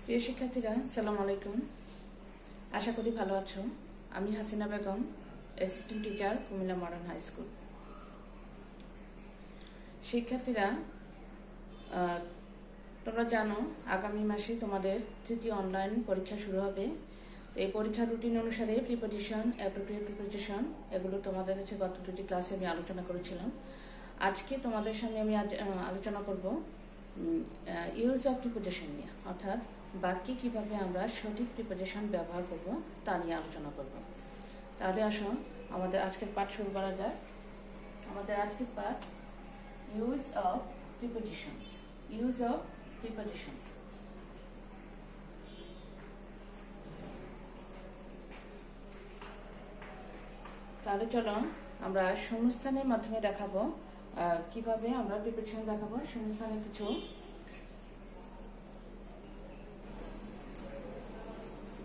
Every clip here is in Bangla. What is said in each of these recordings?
প্রিয় শিক্ষার্থীরা, সালাম আলাইকুম। আশা করি ভালো আছো। আমি Hasina Begum, assistant teacher, Comilla modern high school. শিক্ষার্থীরা, তোমরা জানো আগামী মাসে তোমাদের তৃতীয় অনলাইন পরীক্ষা শুরু হবে। এই পরীক্ষার রুটিন অনুসারে প্রিপারেশন, অ্যাপ্রোপ্রিয়েট প্রিপারেশন এগুলো তোমাদের কাছে গত দুটি ক্লাসে আমি আলোচনা করেছিলাম। আজকে তোমাদের সামনে আমি আলোচনা করব ইউজ অফ প্রিপোজিশন নিয়ে, অর্থাৎ বাক্যে কিভাবে আমরা সঠিক প্রিপোজিশন ব্যবহার করব তা নিয়ে আলোচনা করব। তাহলে আসো আমাদের আজকের পাঠ শুরু করা যায়। আমাদের আজকের পাঠ use of prepositions. Use of prepositions. তাহলে চলো আমরা শূন্যস্থানের মাধ্যমে দেখাবো কিভাবে আমরা প্রিপোজিশন দেখাবো। শূন্যস্থানের কিছু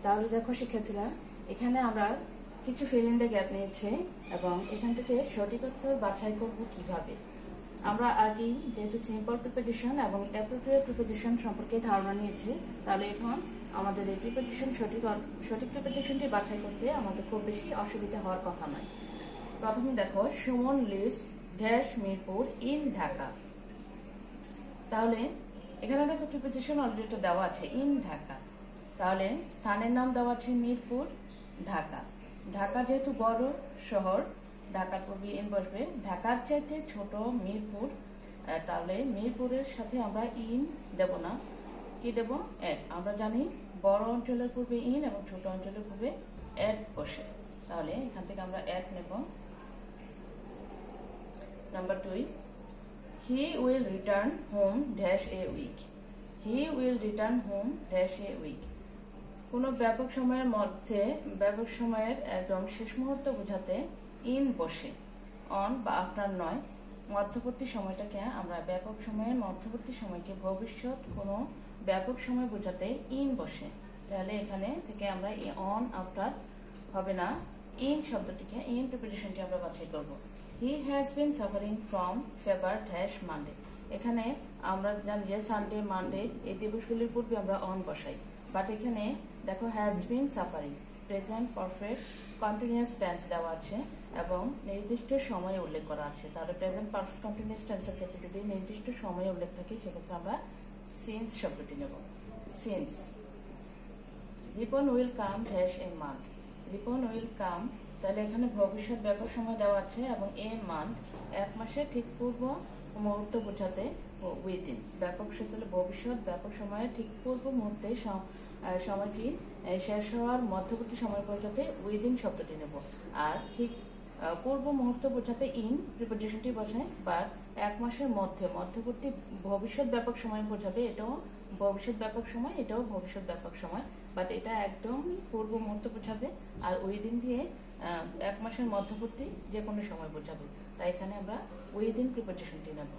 তাহলে দেখো শিক্ষার্থীরা, এখানে আমরা কিছু ফিল ইন দ্য গ্যাপ নিয়েছি এবং এখান থেকে সঠিক উত্তর বাছাই করব কিভাবে। আমরা আগেই যেহেতু সিম্পল প্রিপোজিশন এবং অ্যাপ্রোপ্রিয়েট প্রিপোজিশন সম্পর্কে ধারণা নিয়েছি, তাহলে এখন আমাদের এই প্রিপোজিশন সঠিক প্রিপোজিশনটি বাছাই করতে আমাদের খুব বেশি অসুবিধা হওয়ার কথা নয়। প্রথমে দেখো, Suman lives dash Mirpur in Dhaka. তাহলে এখানে দেখো প্রিপোজিশন অলরেডি দেওয়া আছে ইন ঢাকা। তাহলে স্থানের নাম দেওয়া আছে মিরপুর, ঢাকা। ঢাকা যেহেতু বড় শহর, ঢাকার পূর্বে ইন বসবে। ঢাকার চাইতে ছোট মিরপুর, তাহলে মিরপুরের সাথে আমরা ইন দেব না, কি দেব? এড। আমরা জানি বড় অঞ্চলের পূর্বে ইন এবং ছোট অঞ্চলের পূর্বে এড বসে, তাহলে এখান থেকে আমরা এড নেব। Number 2, he will return home dash a week. He will return home dash a week. কোন ব্যাপক সময়ের মধ্যে, ব্যাপক সময়ের একদম শেষ মুহূর্ত বোঝাতে ইন বসে, অন বা আফটার নয়। মধ্যবর্তী সময়টাকে আমরা ব্যাপক সময়ের মধ্যবর্তী সময়কে ভবিষ্যৎ কোনো ব্যাপক সময় বোঝাতে ইন বসে। তাহলে এখানে থেকে আমরা অন আফটার হবে না, ইন শব্দটিকে, ইন প্রিপোজিশনটি আমরা বাছাই করব। He has been suffering from fever dash Monday. এখানে আমরা জানি যে সানডে, মানডে এই দিবসগুলির পূর্বে আমরা অন বসাই, বাট এখানে দেখো has been suffering present perfect continuous tense দেওয়া আছে এবং নির্দিষ্ট সময়ে উল্লেখ করা আছে। তাহলে প্রেজেন্ট পারফেক্ট কন্টিনিউয়াস টেন্সের ক্ষেত্রে যদি নির্দিষ্ট সময়ে উল্লেখ থাকে, সেক্ষেত্রে আমরা সিন্স শব্দটি নেব, since. Ripon will come dash a month. Ripon will come, তাহলে এখানে ভবিষ্যৎ ব্যাপক সময় দেওয়া আছে এবং এ মান্থ এক মাসে ঠিক পূর্ব মুহূর্ত বোঝাতে উইদিন। ব্যাপক সকলে ভবিষ্যৎ ব্যাপক সময়ে ঠিক পূর্ব মুহূর্তে সময়টি শেষ হওয়ার মধ্যবর্তী সময় বোঝাতে উইদিন শব্দটি নেব। আর ঠিক পূর্ব মুহূর্ত বোঝাতে ইন প্রিপোজিশনটি বসায়, বা এক মাসের মধ্যে মধ্যবর্তী ভবিষ্যৎ ব্যাপক সময় বোঝাবে, এটাও ভবিষ্যৎ ব্যাপক সময়, এটাও ভবিষ্যৎ ব্যাপক সময়, বাট এটা একদম পূর্ব মুহূর্ত বোঝাবে। আর উইদিন দিয়ে এক মাসের মধ্যবর্তী যে কোনো সময় বোঝাবে, তাই এখানে আমরা উইদিন প্রিপোজিশনটি নেব।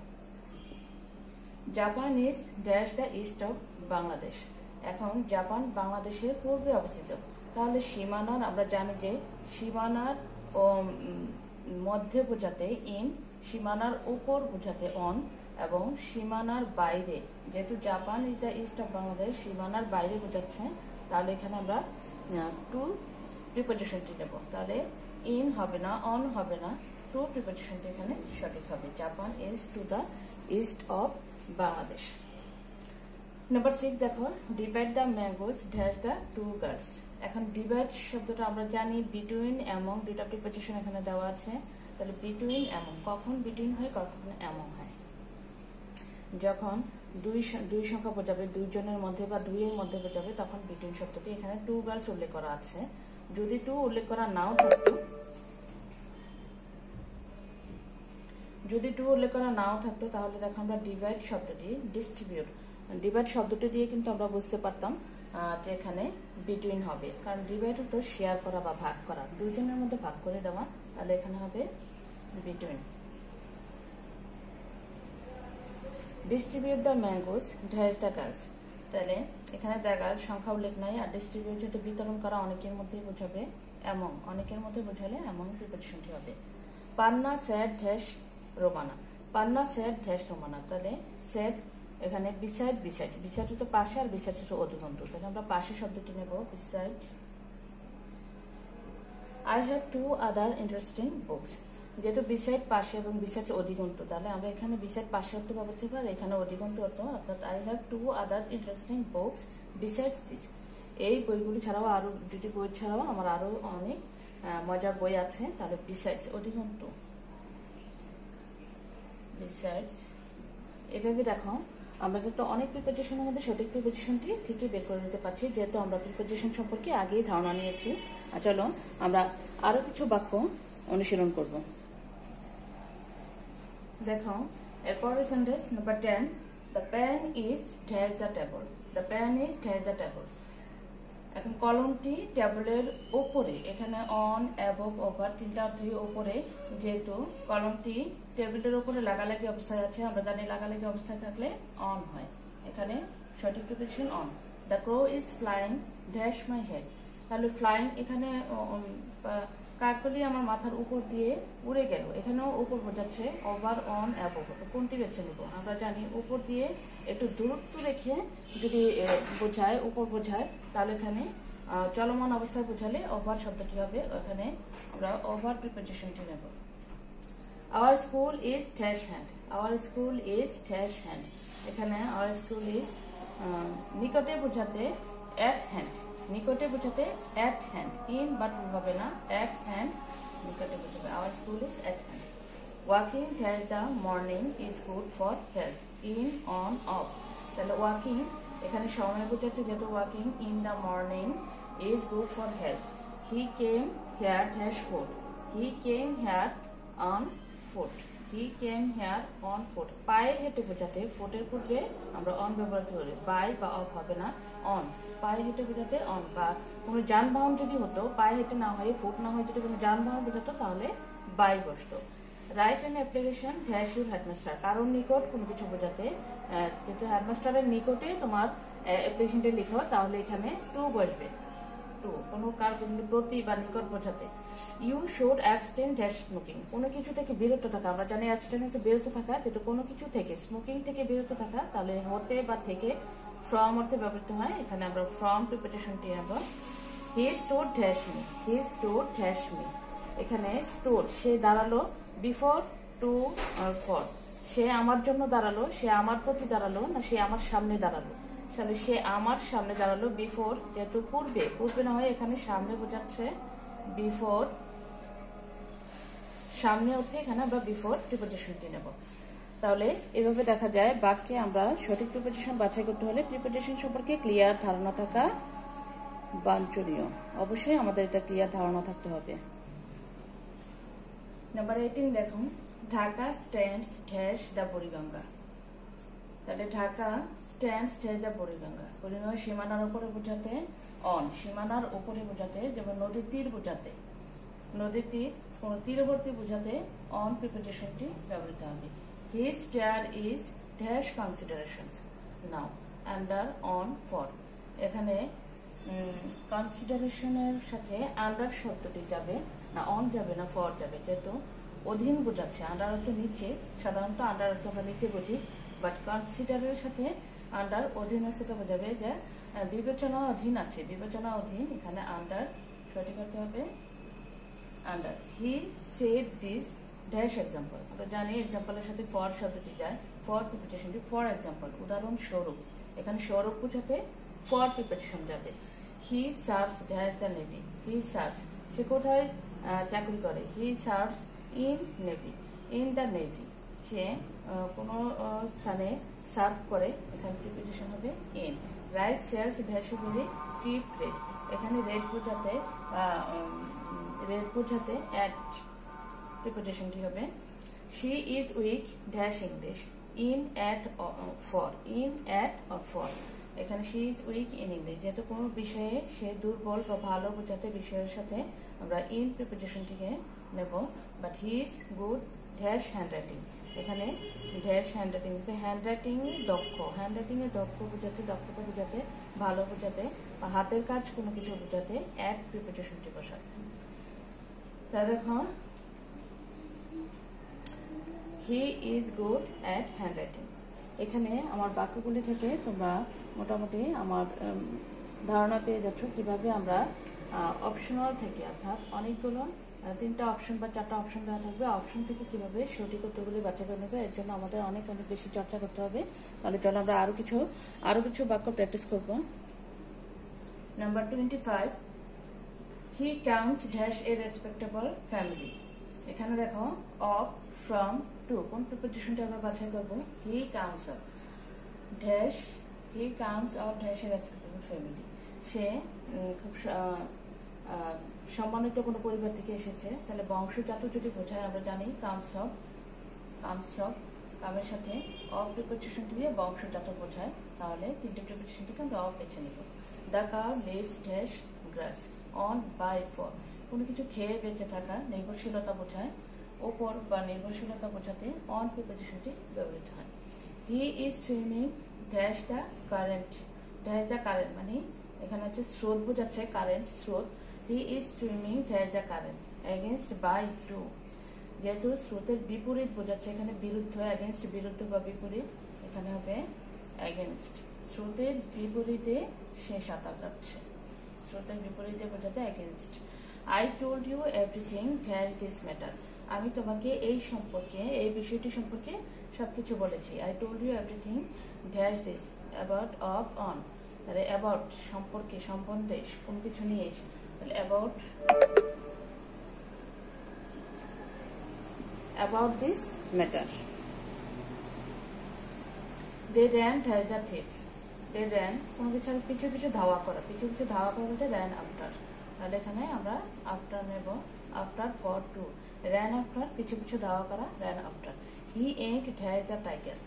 Japan is dash the east of Bangladesh. এখন জাপান বাংলাদেশের পূর্বে অবস্থিত। তাহলে সীমানার, আমরা জানি যে সীমানার ও মধ্যে বোঝাতে ইন, সীমানার উপর বোঝাতে অন, এবং সীমানার বাইরে, যেহেতু Japan is the east of Bangladesh সীমানার বাইরে বোঝাচ্ছে, তাহলে এখানে আমরা টু প্রিপোজিশনটি নেব। তাহলে ইন হবে না, অন হবে না, টু প্রিপোজিশনটি এখানে সঠিক হবে। Japan is to the east of Bangladesh. Number 6 দেখো, divide the mangoes dash the two girls. এখন ডিভাইড শব্দটা আমরা জানি বিটুইন, এমং, দুইটা প্রিপোজিশন এখানে দেওয়া আছে। তাহলে বিটুইন এমং, কখন বিটুইন হয়, কখন এমং হয়? যখন দুই সংখ্যা বোঝাবে, দুইজনের মধ্যে বা দুইয়ের মধ্যে বোঝাবে, তখন বিটুইন শব্দটি, এখানে টু গার্লস উল্লেখ করা আছে। যদি টু উল্লেখ করা নাও থাকতো, তাহলে দেখো আমরা ডিভাইড শব্দটি, ডিস্ট্রিবিউট, ডিভাইড শব্দটি দিয়ে কিন্তু আমরা বুঝতে পারতাম যে এখানে বিটুইন হবে, কারণ ডিভাইড তো শেয়ার করা বা ভাগ করা, দুইজনের মধ্যে ভাগ করে দেওয়া, তাহলে এখানে হবে between. Distribute the mangoes dash the girls. তাহলে এখানে দ্য গার্লস সংখ্যা উল্লেখ নাই, আর ডিস্ট্রিবিউট যেটা বিতরণ করা, অনেকের মধ্যে বোঝাবে এমন, অনেকের মধ্যে বোঝালে এমন প্রিপোজিশনটি হবে। পান্না স্যাড ড্যাশ রোমানা। পান্না স্যাড ড্যাশ রোমানা, তাহলে স্যাড এখানে বিসাইড বিসাইড বিসাইড তো পাশে আর বিসাইড হচ্ছে অধিকন্ত, তাহলে আমরা পাশে শব্দটি নেব beside. I have two other interesting books. যেহেতু বিসাইড পাশে এবং বিসাইড অধিকন্ত, তাহলে আমরা এখানে বিসাইড পাশে অর্থ পাবো আর এখানে অধিকন্ত অর্থ, অর্থাৎ I have two other interesting books besides this. এই বইগুলি ছাড়াও আরো দুটি বই ছাড়াও আমার আরো অনেক মজার বই আছে, তাহলে বিসাইডস অধিকন্ত বিসাইডস। এভাবে দেখো আমরা কিন্তু অনেক প্রিপোজিশনের মধ্যে সঠিক প্রিপোজিশনটি ঠিকই বের করে নিতে পারছি, যেহেতু আমরা প্রিপোজিশন সম্পর্কে আগেই ধারণা নিয়েছি। আর চলো আমরা আরো কিছু বাক্য অনুশীলন করব। দেখো এরপরের sentence number 10, the pen is dash the table, the pen is dash the table. এখন কলমটি টেবিলের উপরে, এখানে অন, অ্যাবভ, ওভার তিনটা অর্থই উপরে, যেহেতু কলমটি টেবিলের উপরে লাগালাগি অবস্থায় আছে, আমরা জানি লাগালাগি অবস্থায় থাকলে অন হয়, এখানে সঠিক preposition on. The crow is flying dash my head, তাহলে ফ্লাইং এখানে কাকলি আমার মাথার উপর দিয়ে উড়ে গেল, এখানেও উপর বোঝাচ্ছে, ওভার, অন, অ্যাবভ, কোনটি বেছে নেব? আমরা জানি উপর দিয়ে একটু দূরত্ব রেখে যদি বোঝায়, উপর বোঝায়, তাহলে এখানে চলমান অবস্থায় বোঝালে ওভার শব্দটি হবে, এখানে আমরা ওভার প্রিপোজিশনটি নেব। Our school is dash hand, our school is dash hand, এখানে আওয়ার স্কুল ইজ নিকটে বোঝাতে অ্যাট হ্যান্ড, নিকটে বোঝাতে অ্যাট হ্যান্ড, ইন বাট হবে না, অ্যাট হ্যান্ড নিকটে বোঝাবে, our school is at hand. Walking dash the morning is good for health, in, on, of, তাহলে ওয়াকিং এখানে সময় বোঝাচ্ছে, যেহেতু walking in the morning is good for health. He came here dash foot, he came here on foot, he came here on foot, পায়ে হেঁটে বোঝাতে ফুটের পূর্বে আমরা অন ব্যবহার করি, বাই বা অফ হবে না, অন, পায়ে হেঁটে বোঝাতে অন, বা কোনো যানবাহন যদি হতো, পায়ে হেঁটে না হয়ে ফুট না হয়ে যদি কোনো যানবাহন বোঝাতো তাহলে বাই বসতো। Write an application dash your headmaster, কারোর নিকট কোনো কিছু বোঝাতে, যেহেতু হেডমাস্টারের নিকটে তোমার অ্যাপ্লিকেশনটা লিখো, তাহলে এখানে টু বসবে, টু কোনো কার প্রতি বা নিকট বোঝাতে। You should abstain dash smoking, কোনো কিছু থেকে বিরত থাকা, আমরা জানি অ্যাবস্টেন হচ্ছে বিরত থাকা, যেহেতু কোনো কিছু থেকে, স্মোকিং থেকে বিরত থাকা, তাহলে হতে বা থেকে ফ্রম অর্থে ব্যবহৃত হয়, এখানে আমরা ফ্রম প্রিপোজিশনটি নেব। হি স্টোড ড্যাশ মি, হি স্টোড ড্যাশ মি, এখানে স্টোড সে দাঁড়ালো, বিফোর, টু, ফর, সে আমার জন্য দাঁড়ালো, সে আমার প্রতি দাঁড়ালো, না সে আমার সামনে দাঁড়ালো, তাহলে সে আমার সামনে দাঁড়ালো, বিফোর যেহেতু পূর্বে, পূর্বে না হয় এখানে সামনে বোঝাচ্ছে, বিফোর সামনে অর্থে এখানে আমরা বিফোর প্রিপোজিশনটি নেব। তাহলে এভাবে দেখা যায় বাক্যে আমরা সঠিক প্রিপোজিশন বাছাই করতে হলে প্রিপোজিশন সম্পর্কে ক্লিয়ার ধারণা থাকা বাঞ্ছনীয়, অবশ্যই আমাদের এটা ক্লিয়ার ধারণা থাকতে হবে। নাম্বার 18 দেখুন, Dhaka stands dash the Buriganga, তাহলে Dhaka stands dash the Buriganga, Buriganga সীমানার উপরে বোঝাতে অন, সীমানার উপরে বোঝাতে, যেমন নদীর তীর বোঝাতে, নদীর তীর কোন তীরবর্তী বোঝাতে অন প্রিপোজিশনটি ব্যবহৃত হবে। His chair is dash considerations now, under, on, for, এখানে কনসিডারেশনের সাথে আন্ডার শব্দটি যাবে না, অন যাবে না, ফর যাবে, যেহেতু অধীন বোঝাচ্ছে, আন্ডার অর্থ নিচে, সাধারণত আন্ডার অর্থ আমরা নিচে বুঝি, বাট কনসিডারের সাথে আন্ডার অধীন সেটা বোঝাবে যে বিবেচনা অধীন আছে, বিবেচনা অধীন, এখানে আন্ডার সঠিক করতে হবে under. He said this dash example, আমরা জানি এক্সাম্পলের সাথে ফর শব্দটি যায়, ফর প্রিপোজিশনটি ফর এক্সাম্পল, উদাহরণস্বরূপ, এখানে স্বরূপ বোঝাতে ফর প্রিপোজিশন যাবে। He serves dash the navy, he serves সে কোথায় চাকরি করে, he serves in navy, in the navy সে কোনো স্থানে সার্ভ করে, এখানে প্রিপোজিশন হবে in. Rice sells dash very cheap rate, এখানে রেট বোঝাতে অ্যাট প্রিপোজিশনটি হবে। She is weak dash English, in, at, for, in, at, or for, এখানে she is weak in English, যেহেতু কোনো বিষয়ে সে দুর্বল বা ভালো বোঝাতে বিষয়ের সাথে আমরা ইন প্রিপোজিশনটিকে নেব। But he is good dash handwriting, এখানে ড্যাশ হ্যান্ডরাইটিং, হ্যান্ডরাইটিং দক্ষ, হ্যান্ডরাইটিং এ দক্ষ বোঝাতে, দক্ষতা বোঝাতে, ভালো বোঝাতে বা হাতের কাজ কোনো কিছু বোঝাতে অ্যাট প্রিপোজিশনটি বসায়। তা দেখো, he is good at handwriting, এখানে আমার বাক্যগুলি থেকে তোমরা মোটামুটি আমার ধারণা পেয়ে যাচ্ছ কিভাবে আমরা অপশনাল থেকে, অর্থাৎ অনেকগুলো 3টা অপশন বা 4টা অপশন দেওয়া থাকবে, অপশন থেকে কিভাবে সঠিক উত্তরগুলি বাছাই করে নেবে। এর জন্য আমাদের অনেক বেশি চর্চা করতে হবে। তাহলে চলো আমরা আরো কিছু বাক্য প্র্যাকটিস করব। Number 25, he counts dash a respectable family. এখানে দেখো অফ, ফ্রম, টু, কোন প্রিপোজিশনটা আমরা বাছাই করব? He counts of dash, he counts of dash a respectable family. সে খুব সম্মানিত কোনো পরিবার থেকে এসেছে। তাহলে বংশজাত যদি বোঝায়, আমরা জানি কাউন্টস অফ, কামের সাথে অফ প্রিপোজিশনটি দিয়ে বংশজাত বোঝায়। তাহলে 3টে প্রিপোজিশন থেকে আমরা অফ বেছে নিব। The cow lives dash grass on, by, for. কোনো কিছু খেয়ে বেঁচে থাকা, নির্ভরশীলতা বোঝায়। ওপর বা নির্ভরশীলতা বোঝাতে অন প্রিপোজিশনটি ব্যবহৃত হয়। He is swimming dash the current, dash the current মানে এখানে হচ্ছে স্রোত বোঝাচ্ছে, কারেন্ট, স্রোত। He is swimming dash the current against, by, to. যেহেতু স্রোতের বিপরীত বোঝাচ্ছে, এখানে বিরুদ্ধ, এগেনস্ট বিরুদ্ধ বা বিপরীত, এখানে হবে এগেনস্ট। স্রোতের বিপরীতে সে সাঁতার কাটছে, স্রোতের বিপরীতে বোঝাতে against. I told you everything dash this matter. আমি তোমাকে এই সম্পর্কে, এই বিষয়টি সম্পর্কে সবকিছু বলেছি। I told you everything dash this about, of, on. তাহলে অ্যাবাউট সম্পর্কে, সম্বন্ধে, কোন কিছু নিয়ে, তাহলে about this matter. They ran dash the thief. They ran কোন কিছু পিছু পিছু ধাওয়া করা, পিছু পিছু ধাওয়া করা বলতে র্যান আফটার। তাহলে এখানে আমরা আফটার নেব, after for to. Ran after পিছু পিছু ধাওয়া করা, ran after. He aimed dash the tiger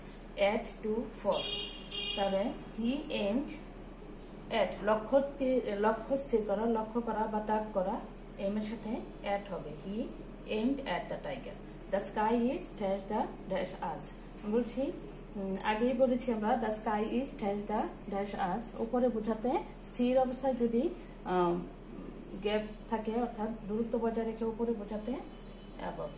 at, to, for. তাহলে হি এইমড অ্যাট লক্ষ্য স্থির করা, লক্ষ্য করা বা তাক করা, এম এর সাথে অ্যাট হবে। He aimed at the tiger. The sky is dash the dash us. বলছি আগেই বলেছি আমরা, the sky is dash the dash us. উপরে বোঝাতে স্থির অবস্থায় যদি গ্যাপ থাকে, অর্থাৎ দূরত্ব বজায় রেখে উপরে বোঝাতে অ্যাবভ।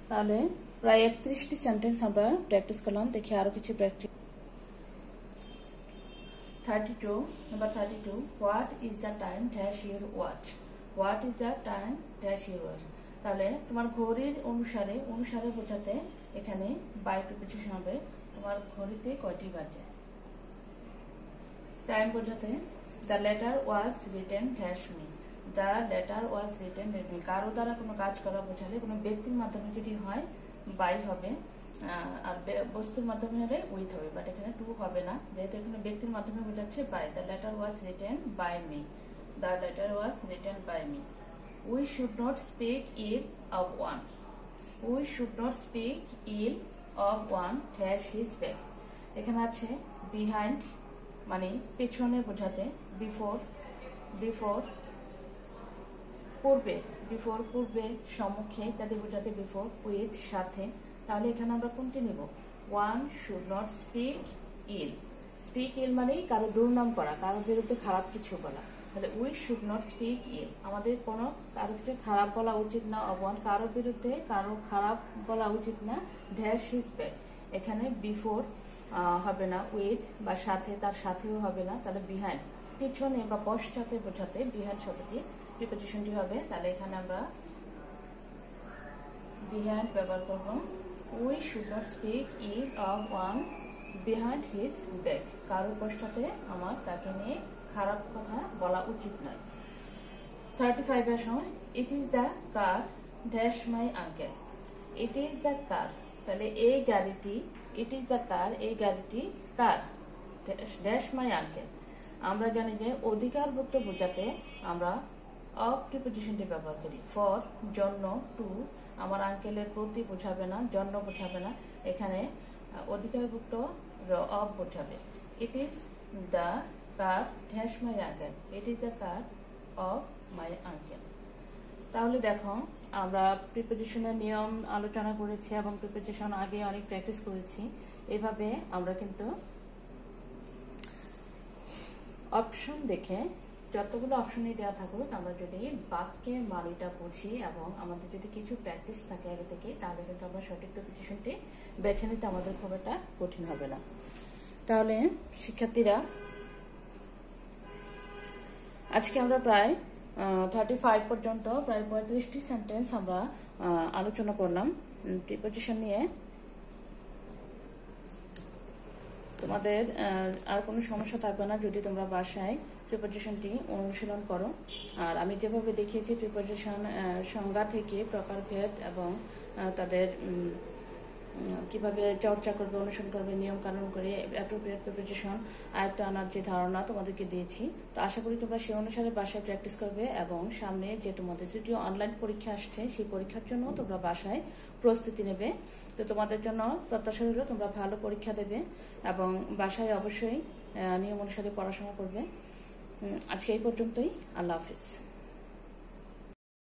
তাহলে প্রায় 31টি সেন্টেন্স আমরা প্র্যাকটিস করলাম। দেখি আরো কিছু practice. 32, number 32, what is the time dash your watch? What is the time dash your watch? তাহলে তোমার ঘড়ির অনুসারে, অনুসারে বোঝাতে এখানে বাই প্রিপোজিশন হবে। তোমার ঘড়িতে কয়টি বাজে। টাইম বোঝাতে the letter was written dash me. The letter was written dash me। কারো দ্বারা কোনো কাজ করা বোঝালে, কোনো ব্যক্তির মাধ্যমে যদি হয় বাই হবে, আর বস্তুর মাধ্যমে হলে উইথ হবে, বাট এখানে টু হবে না, যেহেতু এখানে ব্যক্তির মাধ্যমে বোঝাচ্ছে by. The letter was written by me. The letter was written by me. We should not speak ill of one. We should not speak ill of one dash his back. এখানে আছে বিহাইন্ড মানে পেছনে বোঝাতে, বিফোর, বিফোর পূর্বে, বিফোর পূর্বে, সম্মুখে ইত্যাদি বোঝাতে বিফোর, উইথ সাথে। তাহলে এখানে আমরা কোনটি নেব? One should not speak ill. Speak ill মানে কারো দুর্নাম করা, কারোর বিরুদ্ধে খারাপ কিছু বলা। তাহলে উই শুড নট স্পিক ইল, আমাদের কোনো কারো কিছু খারাপ বলা উচিত না। অবন কারোর বিরুদ্ধে কারো খারাপ বলা উচিত না। ড্যাশ হিজ ব্যাক, এখানে বিফোর হবে না, উইথ বা সাথে, তার সাথেও হবে না। তাহলে বিহাইন্ড পিছনে বা পশ্চাতে বোঝাতে বিহাইন্ড শব্দটি প্রিপোজিশনটি হবে। তাহলে এখানে আমরা বিহাইন্ড ব্যবহার করব। We should not speak ill of one behind his back, কারোর পশ্চাতে আমার তাকে নিয়ে খারাপ কথা বলা উচিত নয়। 35 এর সময় it is the car dash my uncle. It is the car, তাহলে এই গাড়িটি, ইট ইজ দ্য কার, এই গাড়িটি কার, ড্যাশ মাই আঙ্কেল। আমরা জানি যে অধিকারভুক্ত বোঝাতে আমরা অফ প্রিপোজিশনটি ব্যবহার করি। ফর জন্য, টু আমার আঙ্কেলের প্রতি বোঝাবে না, জন্য বোঝাবে না, এখানে অধিকারভুক্ত অফ বোঝাবে। It is the car dash my uncle. It is the car of my uncle. তাহলে দেখো আমরা প্রিপোজিশনের নিয়ম আলোচনা করেছি এবং প্রিপোজিশন আগে অনেক প্র্যাকটিস করেছি। এভাবে আমরা কিন্তু অপশন দেখে যতগুলো অপশনই দেওয়া থাকুক, আমরা যদি বাক্যের মানেটা বুঝি এবং আমাদের যদি কিছু প্র্যাকটিস থাকে আগে থেকে, তাহলে কিন্তু আমরা সঠিক প্রিপোজিশনটি বেছে নিতে আমাদের খুব একটা কঠিন হবে না। তাহলে শিক্ষার্থীরা, আজকে আমরা প্রায় 35 পর্যন্ত প্রায় 35টি সেন্টেন্স আমরা আলোচনা করলাম প্রিপোজিশন নিয়ে। তোমাদের আর কোনো সমস্যা থাকবে না যদি তোমরা বাসায় প্রিপোজিশনটি অনুশীলন করো। আর আমি যেভাবে দেখিয়েছি প্রিপোজিশন সংজ্ঞা থেকে প্রকারভেদ এবং তাদের কিভাবে চর্চা করবে, অনুসরণ করবে, নিয়ম কানুন করে অ্যাপ্রোপ্রিয়েট প্রিপোজিশন আয়ত্তে আনার যে ধারণা তোমাদেরকে দিয়েছি, তো আশা করি তোমরা সেই অনুসারে বাসায় প্র্যাকটিস করবে এবং সামনে যে তোমাদের তৃতীয় অনলাইন পরীক্ষা আসছে সেই পরীক্ষার জন্য তোমরা বাসায় প্রস্তুতি নেবে। তো তোমাদের জন্য প্রত্যাশা হলো তোমরা ভালো পরীক্ষা দেবে এবং বাসায় অবশ্যই নিয়ম অনুসারে পড়াশোনা করবে। আজকে এই পর্যন্তই। আল্লাহ হাফিজ।